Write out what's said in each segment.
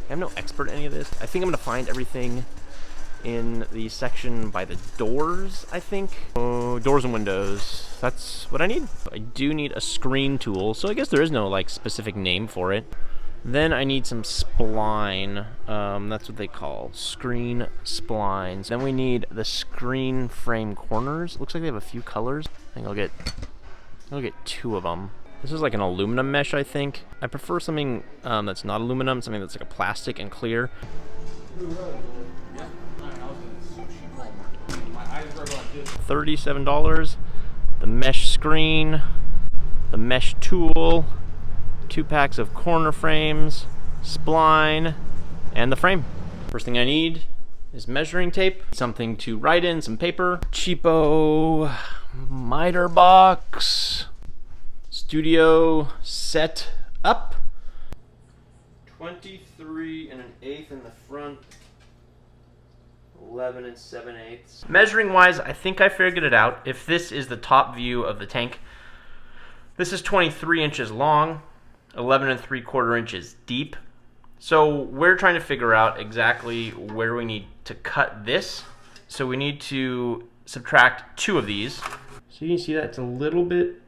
I'm no expert in any of this. I think I'm gonna find everything in the section by the doors, I think. Oh, doors and windows. That's what I need. I do need a screen tool, so I guess there is no like specific name for it. Then I need some spline. That's what they call screen splines. Then we need the screen frame corners. Looks like they have a few colors. I think I'll get 2 of them. This is like an aluminum mesh, I think. I prefer something that's not aluminum, something that's like a plastic and clear. $37. The mesh screen, the mesh tool, 2 packs of corner frames, spline, and the frame. First thing I need is measuring tape, something to write in, some paper, cheapo miter box, studio set up, 23 1/8 in the front, 11 7/8. Measuring wise, I think I figured it out. If this is the top view of the tank, this is 23 inches long, 11 3/4 inches deep. So we're trying to figure out exactly where we need to cut this. So we need to subtract 2 of these. So you can see that it's a little bit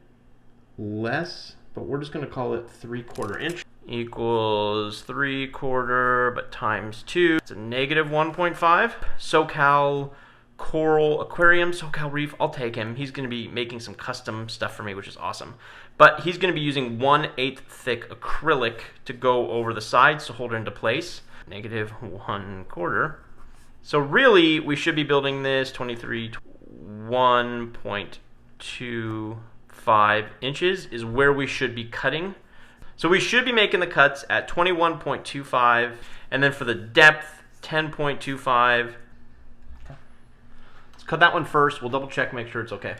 less, but we're just gonna call it 3/4 inch. Equals 3/4, but times 2. It's a -1.5. SoCal Coral Aquarium, SoCal Reef, I'll take him. He's gonna be making some custom stuff for me, which is awesome. But he's gonna be using 1/8 thick acrylic to go over the sides to hold it into place. -1/4. So really, we should be building this 1.25 inches is where we should be cutting. So we should be making the cuts at 21.25, and then for the depth, 10.25. Let's cut that one first. We'll double check, make sure it's okay.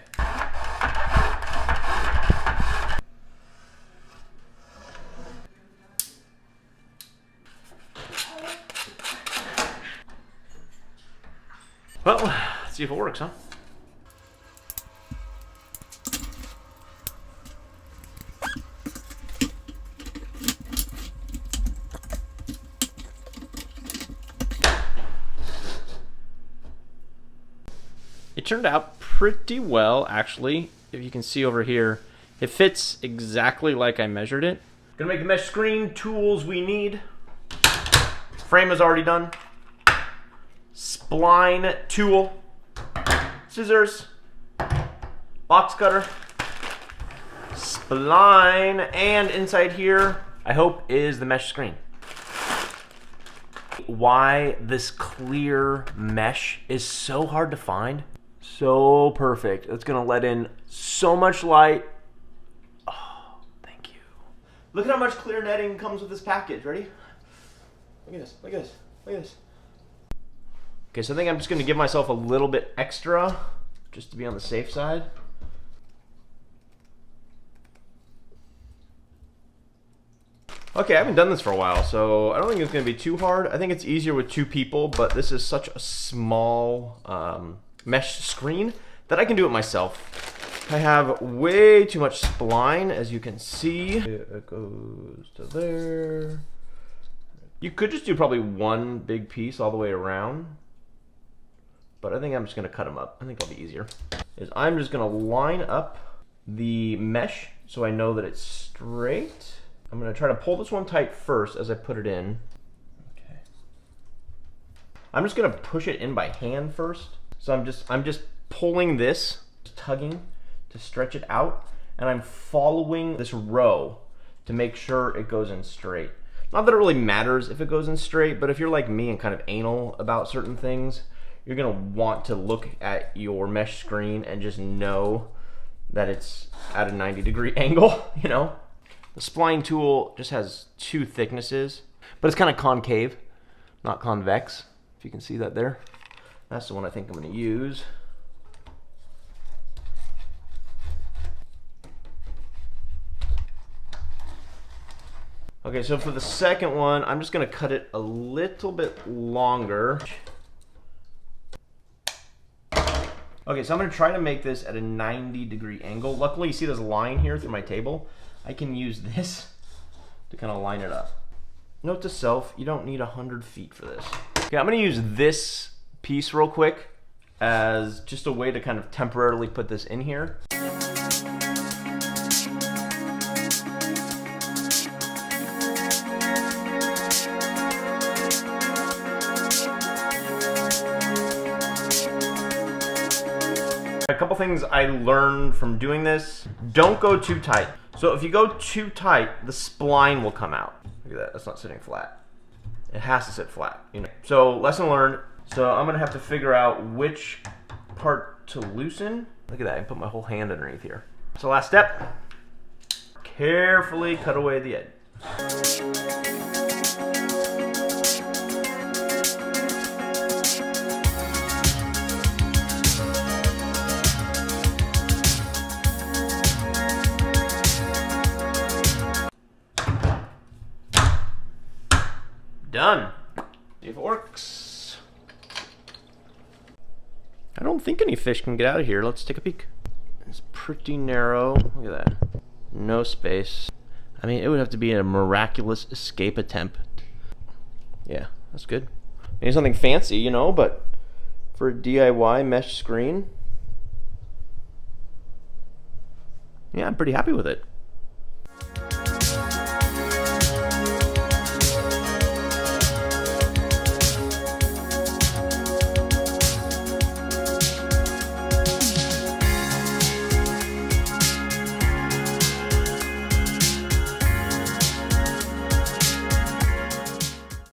Well, let's see if it works, huh? It turned out pretty well, actually. If you can see over here, it fits exactly like I measured it. Gonna make the mesh screen, tools we need. Frame is already done. Spline tool, scissors, box cutter, spline, and inside here, I hope, is the mesh screen. Why this clear mesh is so hard to find. So perfect. It's gonna let in so much light. Oh, thank you. Look at how much clear netting comes with this package. Ready? Look at this, look at this, look at this. Okay, so I think I'm just gonna give myself a little bit extra just to be on the safe side. Okay, I haven't done this for a while, so I don't think it's gonna be too hard. I think it's easier with 2 people, but this is such a small mesh screen that I can do it myself. I have way too much spline, as you can see. It goes to there. You could just do probably 1 big piece all the way around, but I think I'm just gonna cut them up. I think it'll be easier. I'm just gonna line up the mesh so I know that it's straight. I'm gonna try to pull this one tight first as I put it in. Okay. I'm just gonna push it in by hand first. So I'm just pulling this, tugging to stretch it out, and I'm following this row to make sure it goes in straight. Not that it really matters if it goes in straight, but if you're like me and kind of anal about certain things, you're gonna want to look at your mesh screen and just know that it's at a 90-degree angle, you know? The spline tool just has 2 thicknesses, but it's kind of concave, not convex, if you can see that there. That's the one I think I'm gonna use. Okay, so for the second one, I'm just gonna cut it a little bit longer. Okay, so I'm gonna try to make this at a 90-degree angle. Luckily, you see this line here through my table. I can use this to kind of line it up. Note to self, you don't need 100 feet for this. Okay, I'm gonna use this piece real quick as just a way to kind of temporarily put this in here. A couple things I learned from doing this: don't go too tight. So if you go too tight, the spline will come out. Look at that, that's not sitting flat. It has to sit flat, you know. So lesson learned. So I'm gonna have to figure out which part to loosen. Look at that, I put my whole hand underneath here. So last step, carefully cut away the edge. Done. See if it works. I don't think any fish can get out of here. Let's take a peek. It's pretty narrow. Look at that. No space. I mean, it would have to be a miraculous escape attempt. Yeah, that's good. Maybe something fancy, you know, but for a DIY mesh screen, yeah, I'm pretty happy with it.